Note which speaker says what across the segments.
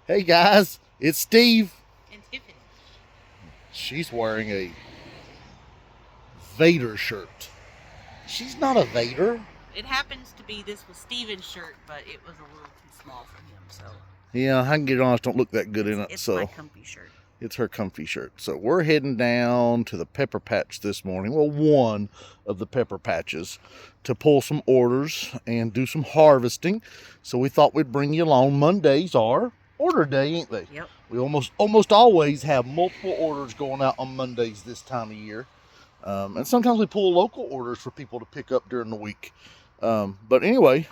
Speaker 1: Hey guys, it's Steve.
Speaker 2: And Tiffany.
Speaker 1: She's wearing a Vader shirt. She's not a Vader.
Speaker 2: It happens to be this was Steven's shirt, but it was a little too small for him, so
Speaker 1: Yeah, I can get it on. I don't look that good in it,
Speaker 2: it's my
Speaker 1: so
Speaker 2: comfy shirt.
Speaker 1: it's her comfy shirt. So we're heading down to the pepper patch this morning. Well, one of the pepper patches to pull some orders and do some harvesting. So we thought we'd bring you along. Mondays are order day, ain't they?
Speaker 2: Yep.
Speaker 1: We almost always have multiple orders going out on Mondays this time of year. And sometimes we pull local orders for people to pick up during the week. But anyway,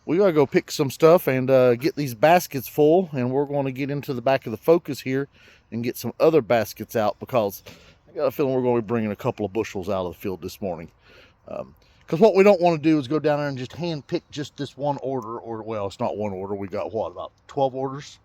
Speaker 1: we gotta go pick some stuff and get these baskets full, and we're going to get into the back of the Focus here and get some other baskets out, because I got a feeling we're going to be bringing a couple of bushels out of the field this morning. Because what we don't want to do is go down there and just hand pick just this one order, or well, it's not one order. We got what, about 12 orders?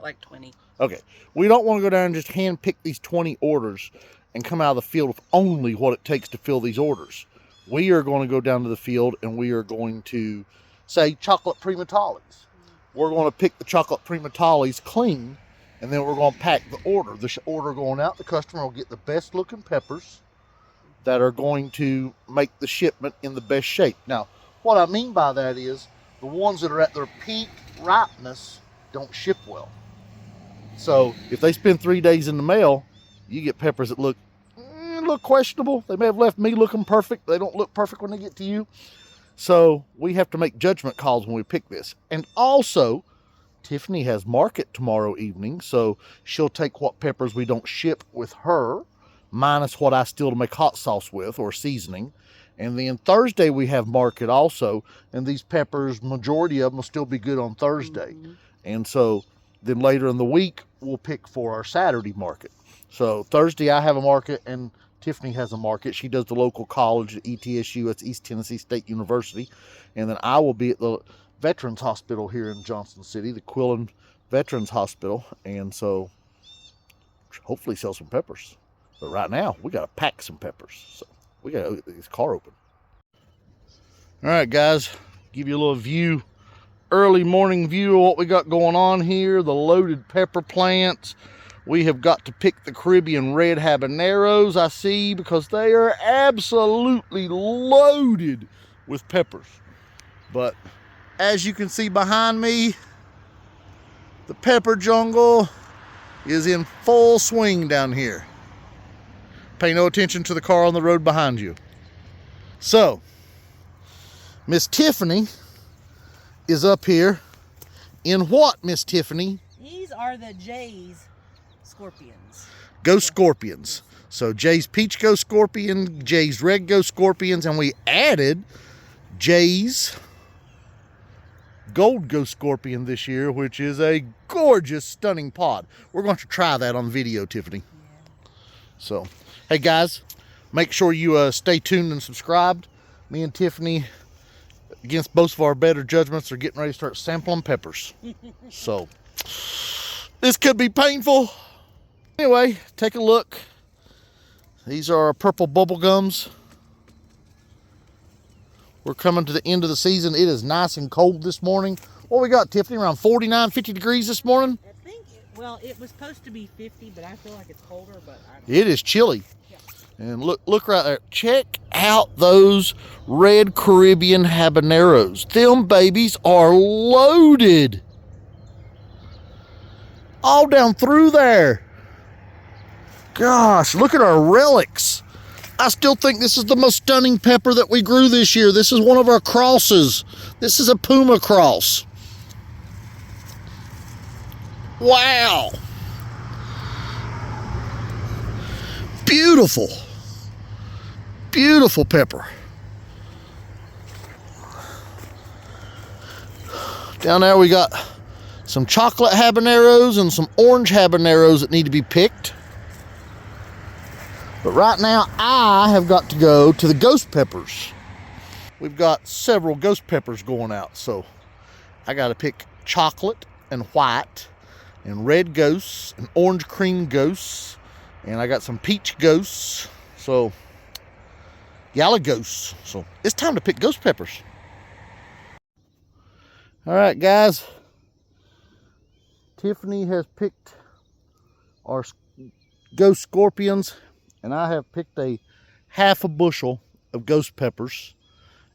Speaker 2: Like 20.
Speaker 1: Okay, we don't want to go down and just hand pick these 20 orders and come out of the field with only what it takes to fill these orders. We are going to go down to the field and we are going to say chocolate primatalis. We're going to pick the chocolate primatalis clean, and then we're going to pack the order. The order going out, the customer will get the best looking peppers that are going to make the shipment in the best shape. Now, what I mean by that is the ones that are at their peak ripeness don't ship well. So if they spend 3 days in the mail, you get peppers that look questionable. They may have left me looking perfect. They don't look perfect when they get to you. So we have to make judgment calls when we pick this. And also, Tiffany has market tomorrow evening, so she'll take what peppers we don't ship with her, minus what I still to make hot sauce with or seasoning. And then Thursday we have market also, and these peppers, majority of them will still be good on Thursday. And so then later in the week, we'll pick for our Saturday market. So Thursday I have a market and Tiffany has a market. She does the local college at ETSU, that's East Tennessee State University. And then I will be at the Veterans Hospital here in Johnson City, the Quillen Veterans Hospital. And so hopefully sell some peppers. But right now, we got to pack some peppers. So we got to get this car open. All right, guys, give you a little view, early morning view of what we got going on here. The loaded pepper plants. We have got to pick the Caribbean red habaneros, I see, because they are absolutely loaded with peppers. But as you can see behind me, the pepper jungle is in full swing down here. Pay no attention to the car on the road behind you. So, Miss Tiffany is up here in what, Miss Tiffany?
Speaker 2: These are the Jay's Scorpions.
Speaker 1: Ghost Scorpions. So Jay's Peach Ghost Scorpion, Jay's Red Ghost Scorpions, and we added Jay's Gold Ghost Scorpion this year, which is a gorgeous, stunning pod. We're going to try that on video, Tiffany.
Speaker 2: Yeah.
Speaker 1: So, hey guys, make sure you stay tuned and subscribed. Me and Tiffany, against both of our better judgments, are getting ready to start sampling peppers. So, this could be painful. Anyway, take a look. These are our purple bubble gums. We're coming to the end of the season. It is nice and cold this morning. What we got, Tiffany? Around 49, 50 degrees this morning?
Speaker 2: I think, well, it was supposed to be 50, but I feel like it's colder, but I don't
Speaker 1: It is chilly.
Speaker 2: Yeah.
Speaker 1: And look right there. Check out those red Caribbean habaneros. Them babies are loaded. All down through there. Gosh, look at our relics. I still think this is the most stunning pepper that we grew this year. This is one of our crosses. This is a Puma cross. Wow. Beautiful. Beautiful pepper. Down there we got some chocolate habaneros and some orange habaneros that need to be picked. But right now, I have got to go to the ghost peppers. We've got several ghost peppers going out, so I got to pick chocolate and white and red ghosts and orange cream ghosts, and I got some peach ghosts, so yellow ghosts. So it's time to pick ghost peppers. All right, guys. Tiffany has picked our ghost scorpions, and I have picked a half a bushel of ghost peppers,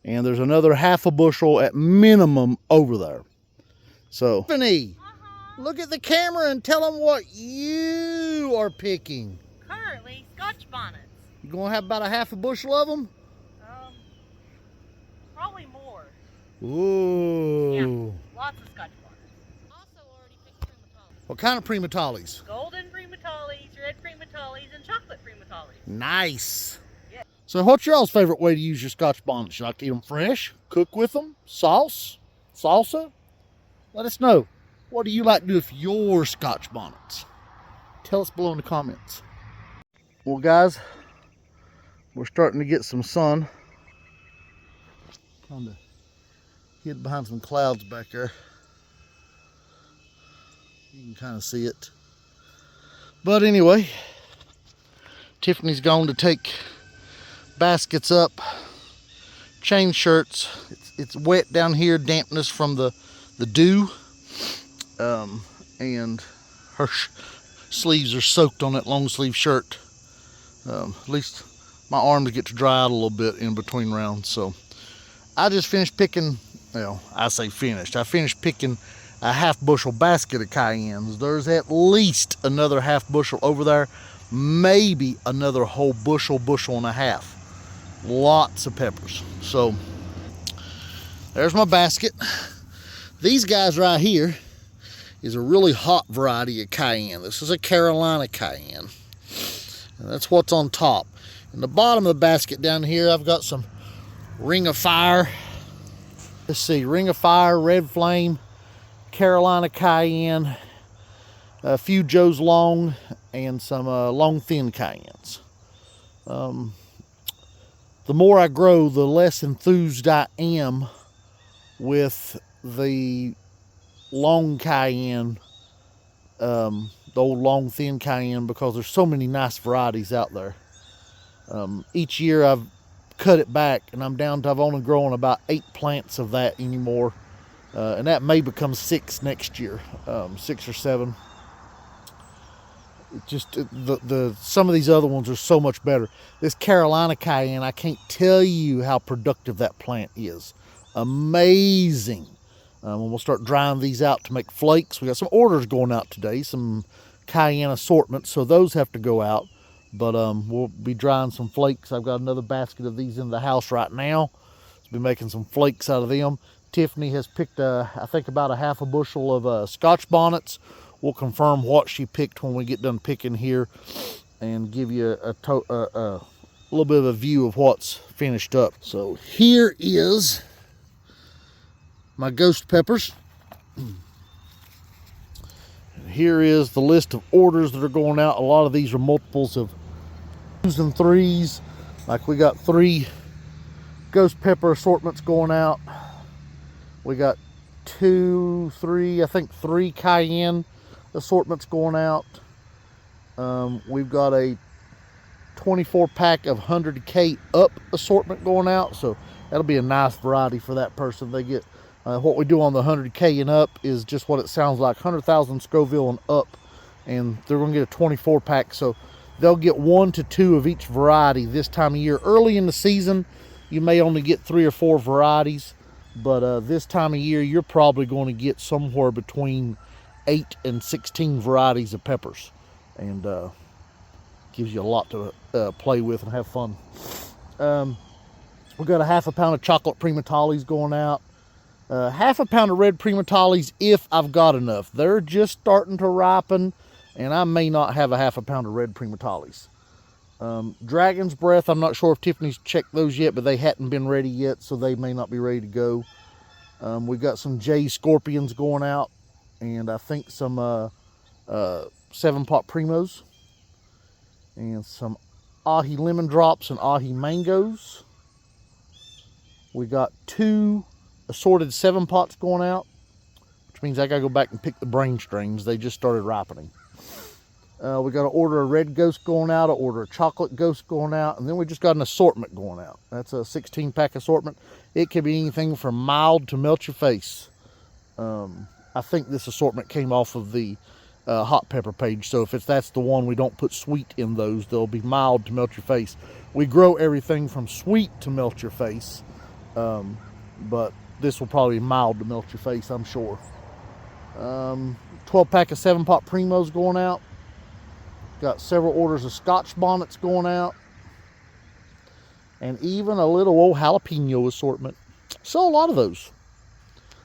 Speaker 1: and there's another half a bushel at minimum over there. So, Tiffany, look at the camera and tell them what you are picking.
Speaker 2: Currently, Scotch bonnets.
Speaker 1: You gonna have about a half a bushel of them?
Speaker 2: Probably more.
Speaker 1: Ooh.
Speaker 2: Yeah, lots of Scotch bonnets. Also already picked primatalis.
Speaker 1: What kind of primatalis?
Speaker 2: Golden primatalis, red primatalis, and chocolate primatalis.
Speaker 1: Nice.
Speaker 2: Yeah.
Speaker 1: So what's y'all's favorite way to use your Scotch bonnets? You like to eat them fresh, cook with them, sauce, salsa? Let us know. What do you like to do with your Scotch bonnets? Tell us below in the comments. Well, guys, we're starting to get some sun. Trying to hid behind some clouds back there. You can kind of see it. But anyway, Tiffany's gone to take baskets up, change shirts. It's wet down here, dampness from the dew, and her sleeves are soaked on that long sleeve shirt. At least my arms get to dry out a little bit in between rounds. So I just finished picking, well, I say finished. I finished picking a half bushel basket of cayennes. There's at least another half bushel over there, maybe another whole bushel and a half. Lots of peppers. So there's my basket. These guys right here is a really hot variety of cayenne. This is a Carolina cayenne. And that's what's on top. In the bottom of the basket down here, I've got some Ring of Fire. Let's see, Ring of Fire, Red Flame, Carolina cayenne, a few Joe's Long, and some long thin cayennes. The more I grow, the less enthused I am with the long cayenne, the old long thin cayenne, because there's so many nice varieties out there. Each year I've cut it back, and I'm down to, I've only grown about 8 plants of that anymore, and that may become 6 next year, 6 or 7. Just some of these other ones are so much better. This Carolina cayenne, I can't tell you how productive that plant is. Amazing. We'll start drying these out to make flakes. We got some orders going out today, some cayenne assortments, so those have to go out. But we'll be drying some flakes. I've got another basket of these in the house right now. I'll be making some flakes out of them. Tiffany has picked, I think, about a half a bushel of Scotch bonnets. We'll confirm what she picked when we get done picking here, and give you a little bit of a view of what's finished up. So here is my ghost peppers. And here is the list of orders that are going out. A lot of these are multiples of 2s and 3s. Like, we got 3 ghost pepper assortments going out. We got 2, 3, I think 3 cayenne assortments going out. We've got a 24 pack of 100K up assortment going out, so that'll be a nice variety for that person. They get what we do on the 100K and up is just what it sounds like, 100,000 Scoville and up, and they're going to get a 24 pack, so they'll get 1 to 2 of each variety this time of year. Early in the season, you may only get 3 or 4 varieties, but this time of year, you're probably going to get somewhere between 8 and 16 varieties of peppers, and gives you a lot to play with and have fun. We've got a half a pound of chocolate primatalis going out, half a pound of red primatalis if I've got enough. They're just starting to ripen, and I may not have a half a pound of red primatalis. Dragon's Breath, I'm not sure if Tiffany's checked those yet, but they hadn't been ready yet, so they may not be ready to go. We've got some J Scorpions going out, and I think some 7-pot primos, and some ahi lemon drops and ahi mangoes. We got 2 assorted 7-pots going out, which means I gotta go back and pick the brain strings. They just started ripening. We got to order a red ghost going out, order a chocolate ghost going out, and then we just got an assortment going out. That's a 16-pack assortment. It can be anything from mild to melt your face. I think this assortment came off of the hot pepper page. So if that's the one, we don't put sweet in those. They'll be mild to melt your face. We grow everything from sweet to melt your face. But this will probably be mild to melt your face, I'm sure. 12 pack of 7-pot Primos going out. Got several orders of Scotch bonnets going out. And even a little old jalapeno assortment. Saw a lot of those.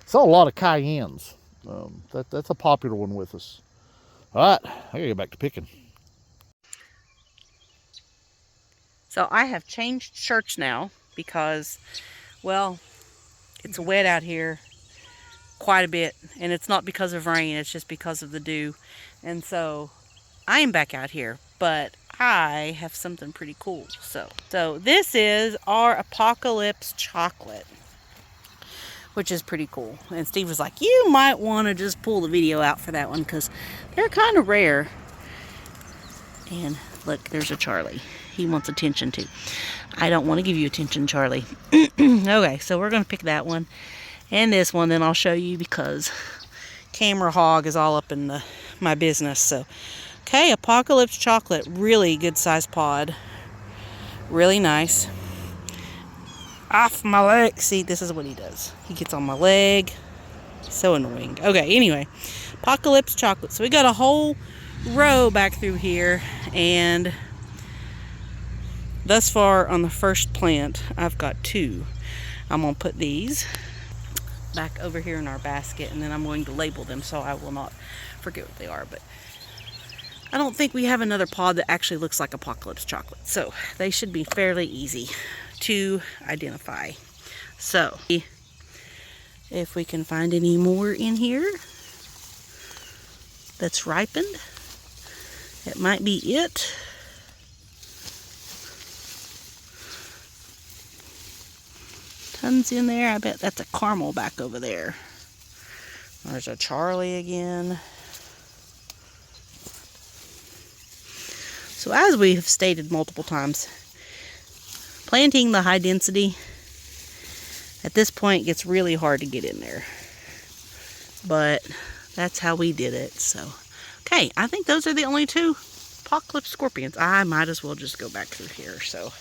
Speaker 1: Saw a lot of cayennes. That's a popular one with us. All right, I gotta get back to picking.
Speaker 2: So I have changed shirts now because, well, it's wet out here quite a bit, and it's not because of rain, it's just because of the dew. And so I am back out here, but I have something pretty cool. So this is our Apocalypse chocolate, which is pretty cool. And Steve was like, you might want to just pull the video out for that one because they're kind of rare. And look, there's a Charlie. He wants attention too. I don't want to give you attention, Charlie. Okay, so we're going to pick that one and this one. Then I'll show you because camera hog is all up in my business. So, okay, Apocalypse chocolate. Really good size pod. Really nice. Off my leg. See, this is what he does. He gets on my leg. So annoying. Okay, anyway. Apocalypse chocolate. So we got a whole row back through here, and thus far on the first plant I've got 2. I'm going to put these back over here in our basket, and then I'm going to label them so I will not forget what they are. But I don't think we have another pod that actually looks like Apocalypse chocolate, so they should be fairly easy to identify. So if we can find any more in here that's ripened, it might be it. Tons in there. I bet that's a caramel back over there. There's a Charlie again. So as we have stated multiple times, planting the high density at this point gets really hard to get in there. But that's how we did it. So, okay, I think those are the only 2 Apocalypse scorpions. I might as well just go back through here. So,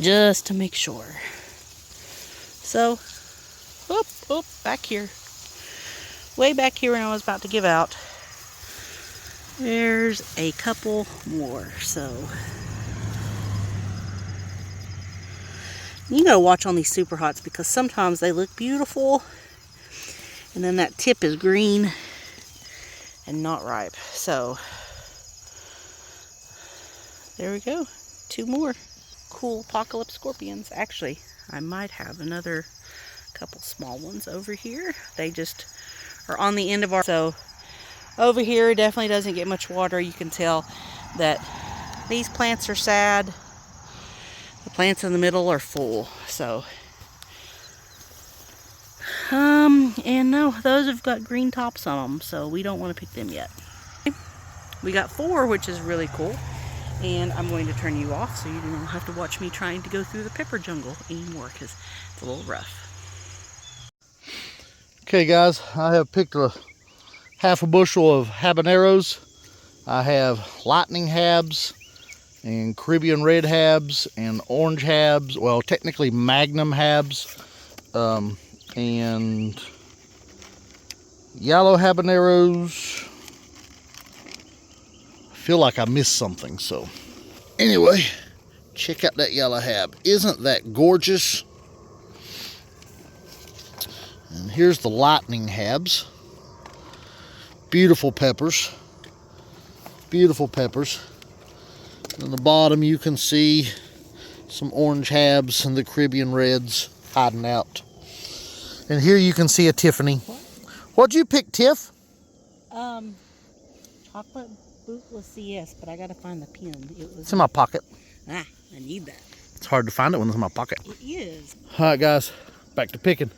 Speaker 2: just to make sure. So, back here. Way back here when I was about to give out. There's a couple more. So, you gotta watch on these super hots because sometimes they look beautiful and then that tip is green and not ripe. So, there we go. 2 more cool Apocalypse scorpions. Actually, I might have another couple small ones over here. They just are on the end of our... So, over here definitely doesn't get much water. You can tell that these plants are sad. The plants in the middle are full. So, and no, those have got green tops on them, so we don't want to pick them yet. We got 4, which is really cool. And I'm going to turn you off so you don't have to watch me trying to go through the pepper jungle anymore because it's a little rough.
Speaker 1: Okay guys, I have picked a half a bushel of habaneros. I have lightning habs and Caribbean red habs and orange habs. Well, technically magnum habs and yellow habaneros. I feel like I missed something. So anyway, check out that yellow hab. Isn't that gorgeous? And here's the lightning habs. Beautiful peppers. Beautiful peppers. On the bottom you can see some orange habs and the Caribbean reds hiding out. And here you can see a Tiffany. What'd you pick, Tiff?
Speaker 2: Chocolate Bootless CS, but I gotta find the pin.
Speaker 1: It's in my pocket.
Speaker 2: I need that.
Speaker 1: It's hard to find it when it's in my pocket.
Speaker 2: It is.
Speaker 1: Alright guys, back to picking.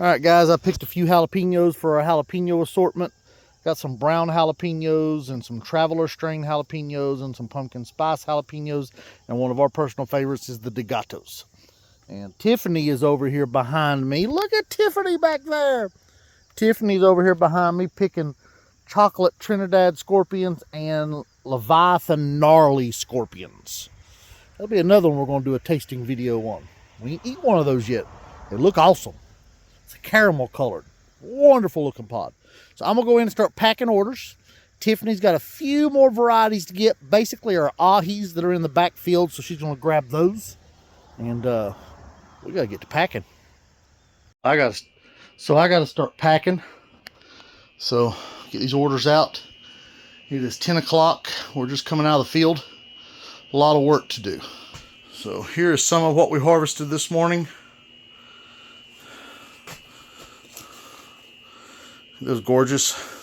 Speaker 1: Alright guys, I picked a few jalapenos for our jalapeno assortment. Got some brown jalapenos and some traveler strain jalapenos and some pumpkin spice jalapenos. And one of our personal favorites is the De Gatos. And Tiffany is over here behind me. Look at Tiffany back there. Tiffany's over here behind me picking chocolate Trinidad scorpions and Leviathan gnarly scorpions. That'll be another one we're going to do a tasting video on. We ain't eat one of those yet. They look awesome. It's a caramel colored, wonderful looking pod. So I'm going to go in and start packing orders. Tiffany's got a few more varieties to get. Basically our ahis that are in the back field, so she's going to grab those. And we got to get to packing. I got to start packing. So get these orders out. It is 10 o'clock. We're just coming out of the field. A lot of work to do. So here is some of what we harvested this morning. It was gorgeous.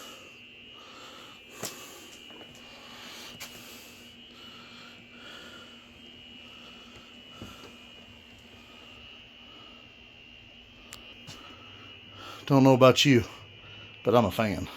Speaker 1: Don't know about you, but I'm a fan.